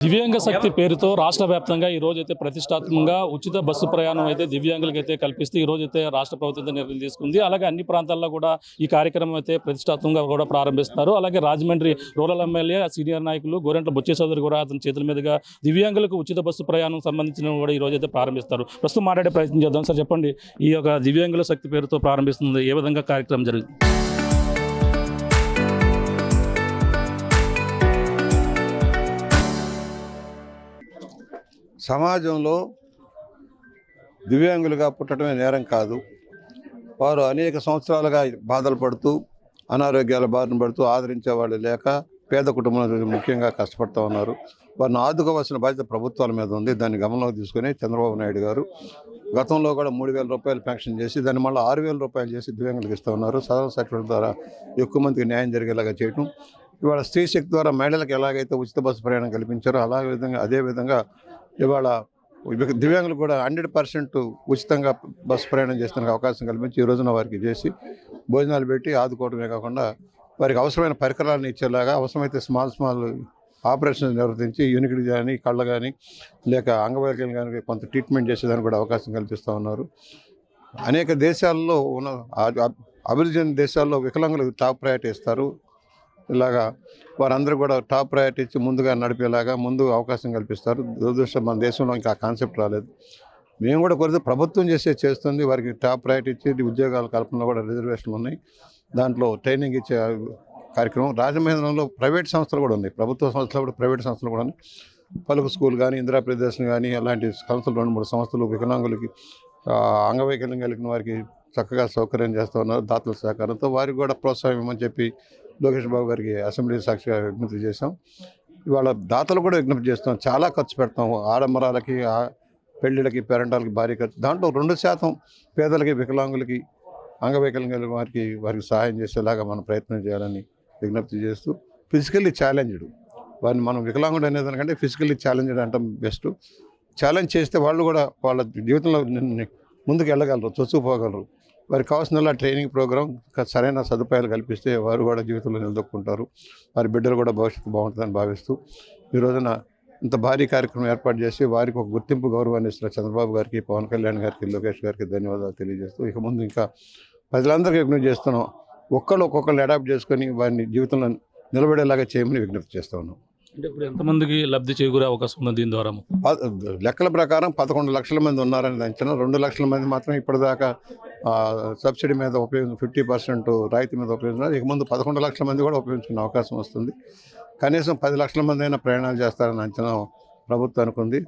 దివ్యాంగ శక్తి పేరుతో రాష్ట్ర వ్యాప్తంగా ఈ రోజు అయితే ప్రతిష్టాత్మకంగా ఉచిత బస్సు ప్రయాణం అయితే దివ్యాంగులకు అయితే కల్పిస్తూ ఈ రోజు అయితే రాష్ట్ర ప్రభుత్వం నిర్ణయం తీసుకుంది. అలాగే అన్ని ప్రాంతాల్లో కూడా ఈ కార్యక్రమం అయితే ప్రతిష్టాత్మకంగా కూడా ప్రారంభిస్తారు. అలాగే రాజమండ్రి రూరల్ ఎమ్మెల్యే సీనియర్ నాయకులు గోరెంట్ల బుచ్చే చౌదరి కూడా అతని చేతుల మీదుగా దివ్యాంగులకు ఉచిత బస్సు ప్రయాణం సంబంధించిన కూడా ఈ రోజు అయితే ప్రారంభిస్తారు. ప్రస్తుతం మాట్లాడే ప్రయత్నం చేద్దాం. సార్ చెప్పండి, ఈ యొక్క దివ్యాంగుల శక్తి పేరుతో ప్రారంభిస్తుంది, ఏ విధంగా కార్యక్రమం జరుగుతుంది? సమాజంలో దివ్యాంగులుగా పుట్టడమే నేరం కాదు. వారు అనేక సంవత్సరాలుగా బాధలు పడుతూ అనారోగ్యాల బారిన పడుతూ ఆదరించే వాళ్ళు లేక పేద కుటుంబాలు ముఖ్యంగా కష్టపడుతూ ఉన్నారు. వారిని ఆదుకోవాల్సిన బాధ్యత ప్రభుత్వాల మీద ఉంది. దాన్ని గమనంలోకి తీసుకుని చంద్రబాబు నాయుడు గారు గతంలో కూడా 3,000 రూపాయలు పెన్షన్ చేసి దాన్ని మళ్ళీ 6,000 రూపాయలు చేసి దివ్యాంగులకు ఇస్తూ ఉన్నారు. సదరన్ సర్టిఫికేట్ ద్వారా ఎక్కువ మందికి న్యాయం జరిగేలాగా చేయటం. ఇవాళ స్త్రీ శక్తి ద్వారా మహిళలకు ఎలాగైతే ఉచిత బస్సు ప్రయాణం కల్పించారో అదేవిధంగా ఇవాళ దివ్యాంగులు కూడా 100% ఉచితంగా బస్సు ప్రయాణం చేస్తున్న అవకాశం కల్పించి ఈ రోజున వారికి చేసి భోజనాలు పెట్టి ఆదుకోవడమే కాకుండా వారికి అవసరమైన పరికరాలను ఇచ్చేలాగా అవసరమైతే స్మాల్ ఆపరేషన్స్ నిర్వర్తించి యూనికిడ్ కానీ కళ్ళ కానీ లేక అంగవైకల్యం కానీ కొంత ట్రీట్మెంట్ చేసేదానికి కూడా అవకాశం కల్పిస్తూ ఉన్నారు. అనేక దేశాల్లో ఉన్న అభివృద్ధి చెందిన దేశాల్లో వికలాంగులకు టాప్ ప్రయారిటీ ఇస్తారు. ఇలాగా వారందరూ కూడా టాప్ ప్రయారిటీ ఇచ్చి ముందుగా నడిపేలాగా ముందు అవకాశం కల్పిస్తారు. దురదృష్టం మన దేశంలో ఇంకా కాన్సెప్ట్ రాలేదు. మేము కూడా కొద్దిగా ప్రభుత్వం చేస్తుంది. వారికి టాప్ ప్రయారిటీ ఇచ్చి ఉద్యోగాల కల్పనలో కూడా రిజర్వేషన్లు ఉన్నాయి. దాంట్లో ట్రైనింగ్ ఇచ్చే కార్యక్రమం రాజమహేంద్రంలో ప్రైవేట్ సంస్థలు కూడా ఉన్నాయి. ప్రభుత్వ సంస్థలు కూడా ప్రైవేట్ సంస్థలు కూడా ఉన్నాయి. పలుకు స్కూల్ కానీ ఇందిరా ప్రదర్శన కానీ అలాంటి సంస్థలు 2-3 సంస్థలు వికలాంగులకి అంగవైకల్యం కలిగిన వారికి చక్కగా సౌకర్యం చేస్తూ ఉన్నారు. దాతల సహకారంతో వారికి కూడా ప్రోత్సాహం ఇవ్వమని చెప్పి లోకేష్ బాబు గారికి అసెంబ్లీ సాక్షిగా విజ్ఞప్తి చేశాం. ఇవాళ దాతలు కూడా విజ్ఞప్తి చేస్తాం. చాలా ఖర్చు పెడతాం ఆడంబరాలకి, పెళ్ళిళ్ళకి, పేరెంటాలకి భారీ ఖర్చు. దాంట్లో 2% పేదలకి, వికలాంగులకి, అంగవైకల్యం కలిగిన వారికి సహాయం చేసేలాగా మనం ప్రయత్నం చేయాలని విజ్ఞప్తి చేస్తూ ఫిజికల్లీ ఛాలెంజ్డ్ వారిని మనం వికలాంగుడు అనేదానికంటే ఫిజికల్లీ ఛాలెంజ్డ్ అంటాం బెస్ట్. ఛాలెంజ్ చేస్తే వాళ్ళు కూడా వాళ్ళ జీవితంలో ముందుకు వెళ్ళగలరు, చొచ్చుకుపోగలరు. వారికి కావాల్సిన ట్రైనింగ్ ప్రోగ్రాం సరైన సదుపాయాలు కల్పిస్తే వారు కూడా జీవితంలో నిలదొక్కుంటారు. వారి బిడ్డలు కూడా భవిష్యత్తు బాగుంటుందని భావిస్తూ ఈ రోజున ఇంత భారీ కార్యక్రమం ఏర్పాటు చేసి వారికి ఒక గుర్తింపు గౌరవాన్ని ఇస్తున్న చంద్రబాబు గారికి, పవన్ కళ్యాణ్ గారికి, లోకేష్ గారికి ధన్యవాదాలు తెలియజేస్తూ ఇక ముందు ఇంకా ప్రజలందరికీ విజ్ఞప్తి చేస్తున్నాం. ఒక్కొక్కళ్ళు అడాప్ట్ చేసుకొని వారిని జీవితంలో నిలబడేలాగా చేయమని విజ్ఞప్తి చేస్తూ ఉన్నాం. అంటే ఇప్పుడు ఎంతమందికి లబ్ధి చేకూరే అవకాశం ఉంది దీని ద్వారా? లెక్కల ప్రకారం 11 లక్షల మంది ఉన్నారని అంచనా. 2 లక్షల మంది మాత్రం ఇప్పటిదాకా సబ్సిడీ మీద 50% రాయితీ మీద ఉపయోగించున్నారు. ఇక ముందు 11 లక్షల మంది కూడా ఉపయోగించుకునే అవకాశం వస్తుంది. కనీసం 10 లక్షల మంది అయినా ప్రయాణాలు చేస్తారని అంచనా ప్రభుత్వం అనుకుంది.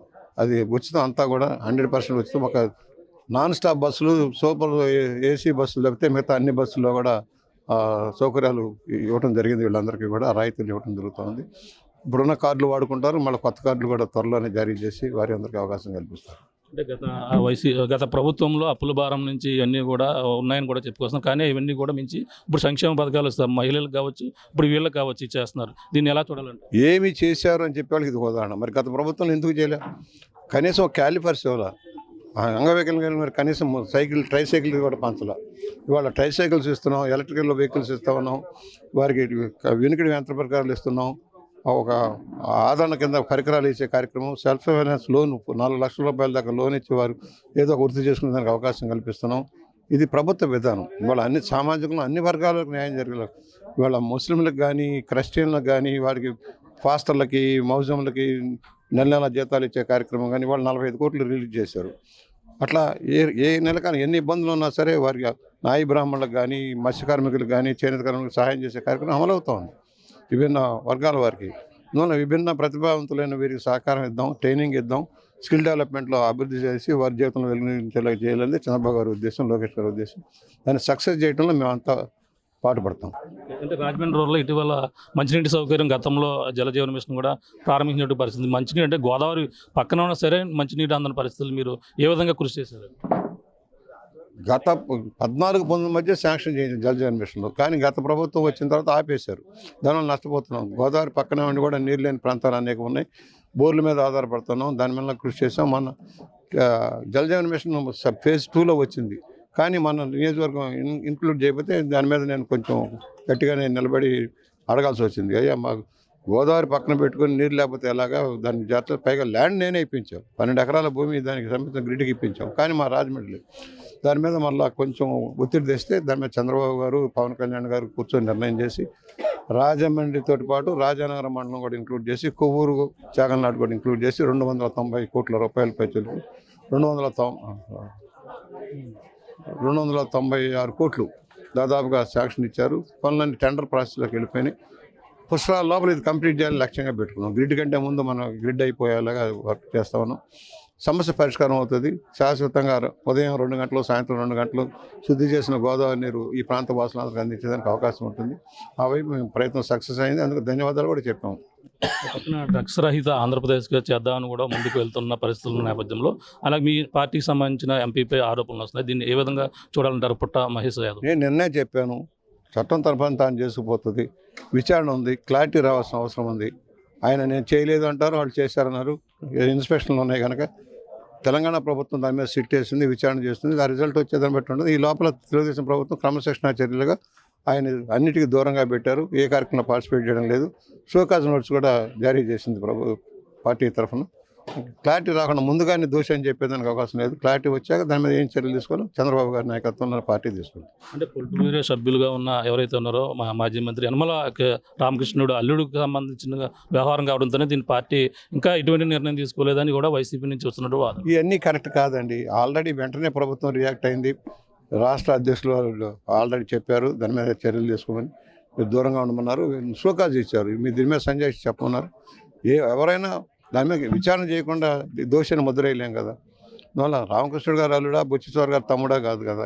అది ఉచితం, అంతా కూడా 100% ఉచితం. ఒక నాన్ స్టాప్ బస్సులు, సూపర్ ఏసీ బస్సులు తప్పితే మిగతా అన్ని బస్సుల్లో కూడా సౌకర్యాలు ఇవ్వడం జరిగింది. వీళ్ళందరికీ కూడా రాయితీలు ఇవ్వడం జరుగుతుంది. ఇప్పుడున్న కార్డులు వాడుకుంటారు, మళ్ళీ కొత్త కార్డులు కూడా త్వరలోనే జారీ చేసి వారి అందరికీ అవకాశం కల్పిస్తారు. అంటే గత ప్రభుత్వంలో అప్పుల భారం నుంచి ఇవన్నీ కూడా ఉన్నాయని కూడా చెప్పుకొస్తున్నాం. కానీ ఇవన్నీ కూడా మించి ఇప్పుడు సంక్షేమ పథకాలు ఇస్తారు, మహిళలకు కావచ్చు, ఇప్పుడు వీళ్ళకి కావచ్చు ఇచ్చేస్తున్నారు. దీన్ని ఎలా చూడాలంటే ఏమి చేశారు అని చెప్పేవాళ్ళకి ఇది ఉదాహరణ. మరి గత ప్రభుత్వంలో ఎందుకు చేయలేదు? కనీసం క్యాలిఫర్స్ ఇవ్వాల, అంగవైకల్యం మరి కనీసం ట్రైసైకిల్ కూడా పంచాల. ఇవాళ ట్రైసైకిల్స్ ఇస్తున్నాం, ఎలక్ట్రికల్ వెహికల్స్ ఇస్తా ఉన్నాం, వారికి వినికిడి యంత్ర పరికరాలు ఇస్తున్నాం. ఒక ఆదరణ కింద పరికరాలు ఇచ్చే కార్యక్రమం, సెల్ఫ్ ఫైనాన్స్ లోన్ 4 లక్షల రూపాయల దాకా లోన్ ఇచ్చేవారు ఏదో ఒక వృత్తి చేసుకునే దానికి అవకాశం కల్పిస్తున్నాం. ఇది ప్రభుత్వ విధానం. ఇవాళ అన్ని సామాజికంలో అన్ని వర్గాలకు న్యాయం జరిగేలా ఇవాళ ముస్లింలకు కానీ, క్రిస్టియన్లకు కానీ, వారికి పాస్టర్లకి, మౌజంలకి నెల జీతాలు ఇచ్చే కార్యక్రమం కానీ వాళ్ళు 45 కోట్లు రిలీజ్ చేశారు. అట్లా ఏ నెల కానీ ఎన్ని ఇబ్బందులు ఉన్నా సరే వారికి నాయి బ్రాహ్మణులకు కానీ, మత్స్య కార్మికులకు కానీ, చేనేత కార్మికులకు సహాయం చేసే కార్యక్రమం అమలవుతూ ఉంది. విభిన్న వర్గాల వారికి విభిన్న ప్రతిభావంతులైన వీరికి సహకారం ఇద్దాం, ట్రైనింగ్ ఇద్దాం, స్కిల్ డెవలప్మెంట్లో అభివృద్ధి చేసి వారి జీవితంలో వెలిగించేలా చేయాలని చంద్రబాబు గారి ఉద్దేశం, లోకేష్ గారి ఉద్దేశం. దాన్ని సక్సెస్ చేయడంలో మేమంతా పాటుపడతాం. అంటే రాజమండ్రి రోడ్లో ఇటీవల మంచినీటి సౌకర్యం గతంలో జలజీవన మిషన్ కూడా ప్రారంభించినట్టు పరిస్థితి. మంచినీటి అంటే గోదావరి పక్కన ఉన్న సరే మంచినీటి అందని పరిస్థితులు మీరు ఏ విధంగా కృషి చేశారు? గత 14-19 మధ్య శాంక్షన్ చేయించారు జలజీవన్ మిషన్లో. కానీ గత ప్రభుత్వం వచ్చిన తర్వాత ఆపేశారు. దానివల్ల నష్టపోతున్నాం. గోదావరి పక్కన ఉండి కూడా నీరు లేని ప్రాంతాలు అనేక ఉన్నాయి. బోర్ల మీద ఆధారపడుతున్నాం. దాని మీద కృషి చేసాం. మన జలజీవన్ మిషన్ ఫేజ్ 2లో వచ్చింది. కానీ మన నియోజకవర్గం ఇంక్లూడ్ చేయకపోతే దాని మీద నేను కొంచెం గట్టిగానే నిలబడి అడగాల్సి వచ్చింది. అయ్యా మాకు గోదావరి పక్కన పెట్టుకొని నీరు లేకపోతే ఎలాగా దాన్ని జాగ్రత్త, పైగా ల్యాండ్ నేనే ఇప్పించాం, 12 ఎకరాల భూమి దానికి సంబంధించిన గ్రిడ్కి ఇప్పించాం. కానీ మా రాజమండ్రి దాని మీద మళ్ళీ కొంచెం ఒత్తిడి తెస్తే దాని మీద చంద్రబాబు గారు, పవన్ కళ్యాణ్ గారు కూర్చొని నిర్ణయం చేసి రాజమండ్రితో పాటు రాజానగరం మండలం కూడా ఇంక్లూడ్ చేసి, కొవ్వూరు, చాగల్నాడు కూడా ఇంక్లూడ్ చేసి 290 కోట్ల రూపాయల పైచలకు 296 కోట్లు దాదాపుగా శాంక్షన్ ఇచ్చారు. పనులన్నీ టెండర్ ప్రాసెస్లోకి వెళ్ళిపోయినాయి. పుష్కరాల లోపల ఇది కంప్లీట్ చేయాలని లక్ష్యంగా పెట్టుకున్నాం. గ్రిడ్ కంటే ముందు మనం గ్రిడ్ అయిపోయేలాగా వర్క్ చేస్తా ఉన్నాం. సమస్య పరిష్కారం అవుతుంది శాశ్వతంగా. ఉదయం 2 గంటలు, సాయంత్రం 2 గంటలు శుద్ధి చేసిన గోదావరి నీరు ఈ ప్రాంత వాసులందరికీ అందించేదానికి అవకాశం ఉంటుంది. ఆ వైపు మేము ప్రయత్నం సక్సెస్ అయింది. అందుకు ధన్యవాదాలు కూడా చెప్పాము. పక్కన డ్రగ్స్ రహిత ఆంధ్రప్రదేశ్గా చేద్దామని కూడా ముందుకు వెళ్తున్న పరిస్థితుల నేపథ్యంలో అలాగే మీ పార్టీకి సంబంధించిన ఎంపీపై ఆరోపణలు వస్తున్నాయి. దీన్ని ఏ విధంగా చూడాలంటారు పుట్ట మహేష్ యాదవ్? నేను నిన్నే చెప్పాను, చట్టం తరఫున తాను చేసుకుపోతుంది. విచారణ ఉంది, క్లారిటీ రావాల్సిన అవసరం ఉంది. ఆయన నేను చేయలేదు అంటారు, వాళ్ళు చేశారన్నారు. ఇన్స్పెక్షన్లు ఉన్నాయి కనుక తెలంగాణ ప్రభుత్వం దాని మీద సిట్ వేసింది, విచారణ చేస్తుంది. ఆ రిజల్ట్ వచ్చేదాన్ని బట్టి ఉండదు. ఈ లోపల తెలుగుదేశం ప్రభుత్వం క్రమశిక్షణా చర్యలుగా ఆయన అన్నిటికీ దూరంగా పెట్టారు. ఏ కార్యక్రమంలో పార్టిసిపేట్ చేయడం లేదు. షోకాజ్ నోట్స్ కూడా జారీ చేసింది పార్టీ తరఫున. క్లారిటీ రాకుండా ముందుగానే దోషి అని చెప్పేదానికి అవకాశం లేదు. క్లారిటీ వచ్చాక దాని మీద ఏం చర్యలు తీసుకోవాలి చంద్రబాబు గారి నాయకత్వంలో పార్టీ తీసుకుంది. అంటే పొలిటికల్ బ్యూరో సభ్యులుగా ఉన్న ఎవరైతే ఉన్నారో మాజీ మంత్రి యనమల రామకృష్ణుడు అల్లుడికి సంబంధించిన వ్యవహారం కావడంతోనే దీని పార్టీ ఇంకా ఎటువంటి నిర్ణయం తీసుకోలేదని కూడా వైసీపీ నుంచి వస్తున్నట్టు వాదన. ఇవన్నీ కరెక్ట్ కాదండి. ఆల్రెడీ వెంటనే ప్రభుత్వం రియాక్ట్ అయింది. రాష్ట్ర అధ్యక్షులు ఆల్రెడీ చెప్పారు దాని మీద చర్యలు తీసుకోమని. మీరు దూరంగా ఉండమన్నారు, షోకాజ్ ఇచ్చారు. మీ దీని మీద సంజయ్ చెప్పమన్నారు. ఎవరైనా దాని మీద విచారణ చేయకుండా దోషిని ముద్ర వేయలేం కదా. అందువల్ల రామకృష్ణుడు గారు అల్లుడా, బుచ్చిచోర్ గారు తమ్ముడా కాదు కదా,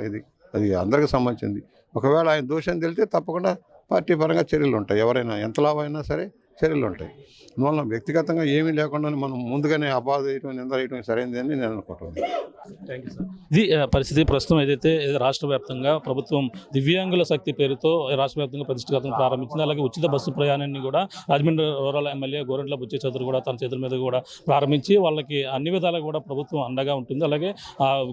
అది అందరికీ సంబంధించింది. ఒకవేళ ఆయన దోషం తెలితే తప్పకుండా పార్టీ పరంగా చర్యలు ఉంటాయి. ఎవరైనా ఎంత లాభం అయినా సరే చర్యలు ఉంటాయి. అందువల్ల వ్యక్తిగతంగా ఏమీ లేకుండా మనం ముందుగానే అపాధ వేయటం, నింద వేయటం సరైనది అని నేను అనుకుంటున్నాను. Thank you sir. ఇది పరిస్థితి ప్రస్తుతం ఏదైతే రాష్ట్ర వ్యాప్తంగా ప్రభుత్వం దివ్యాంగుల శక్తి పేరుతో రాష్ట్ర వ్యాప్తంగా ప్రతిష్టాత్మకంగా ప్రారంభించింది. అలాగే ఉచిత బస్సు ప్రయాణాన్ని కూడా రాజమండ్రి రూరల్ ఎమ్మెల్యే గోరంట్ల బుచ్చి చౌదరి కూడా తన చేతుల మీద కూడా ప్రారంభించి వాళ్ళకి అన్ని విధాలుగా కూడా ప్రభుత్వం అండగా ఉంటుంది. అలాగే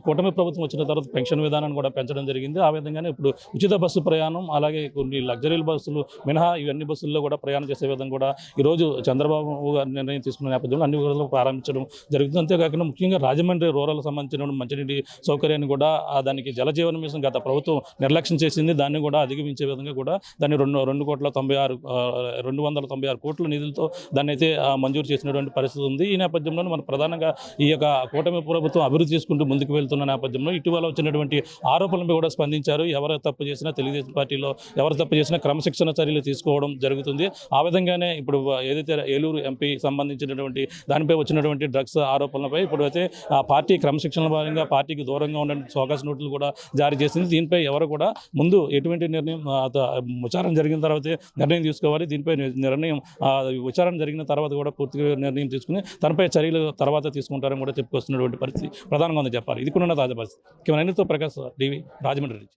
కూటమి ప్రభుత్వం వచ్చిన తర్వాత పెన్షన్ విధానాన్ని కూడా పెంచడం జరిగింది. ఆ విధంగానే ఇప్పుడు ఉచిత బస్సు ప్రయాణం, అలాగే కొన్ని లగ్జరీ బస్సులు మినహా ఇవన్నీ బస్సుల్లో కూడా ప్రయాణం చేసే విధంగా కూడా ఈరోజు చంద్రబాబు గారు నిర్ణయం తీసుకున్న నేపథ్యంలో అన్ని విధాలు ప్రారంభించడం జరుగుతుంది. అంతేకాకుండా ముఖ్యంగా రాజమండ్రి రూరల్ సంబంధించిన మంచినీటి సౌకర్యాన్ని కూడా దానికి జలజీవన మిషన్ గత ప్రభుత్వం నిర్లక్ష్యం చేసింది. దాన్ని కూడా అధిగమించే విధంగా కూడా దాన్ని 296 కోట్ల నిధులతో దాన్ని అయితే మంజూరు చేసినటువంటి పరిస్థితి ఉంది. ఈ నేపథ్యంలో మన ప్రధానంగా ఈ యొక్క కూటమి ప్రభుత్వం అభివృద్ధి చేసుకుంటూ ముందుకు వెళ్తున్న నేపథ్యంలో ఇటీవల వచ్చినటువంటి ఆరోపణలపై కూడా స్పందించారు. ఎవరు తప్పు చేసినా తెలుగుదేశం పార్టీలో ఎవరు తప్పు చేసినా క్రమశిక్షణ చర్యలు తీసుకోవడం జరుగుతుంది. ఆ విధంగానే ఇప్పుడు ఏదైతే ఏలూరు ఎంపీ సంబంధించినటువంటి దానిపై వచ్చినటువంటి డ్రగ్స్ ఆరోపణలపై ఇప్పుడు అయితే ఆ పార్టీ క్రమశిక్షణ భాగంగా పార్టీకి దూరంగా ఉన్నటువంటి సోకాస్ నోట్లు కూడా జారీ చేసింది. దీనిపై ఎవరు కూడా ముందు ఎటువంటి నిర్ణయం విచారణ జరిగిన తర్వాతే నిర్ణయం తీసుకోవాలి. దీనిపై నిర్ణయం విచారణ జరిగిన తర్వాత కూడా పూర్తిగా నిర్ణయం తీసుకుని తనపై చర్యలు తర్వాత తీసుకుంటారని కూడా చెప్పుకొస్తున్నటువంటి పరిస్థితి ప్రధానంగా ఉంది చెప్పాలి. ఇది కూడా తాజా పరిస్థితి. ప్రకాష్ టీవీ రాజమండ్రి.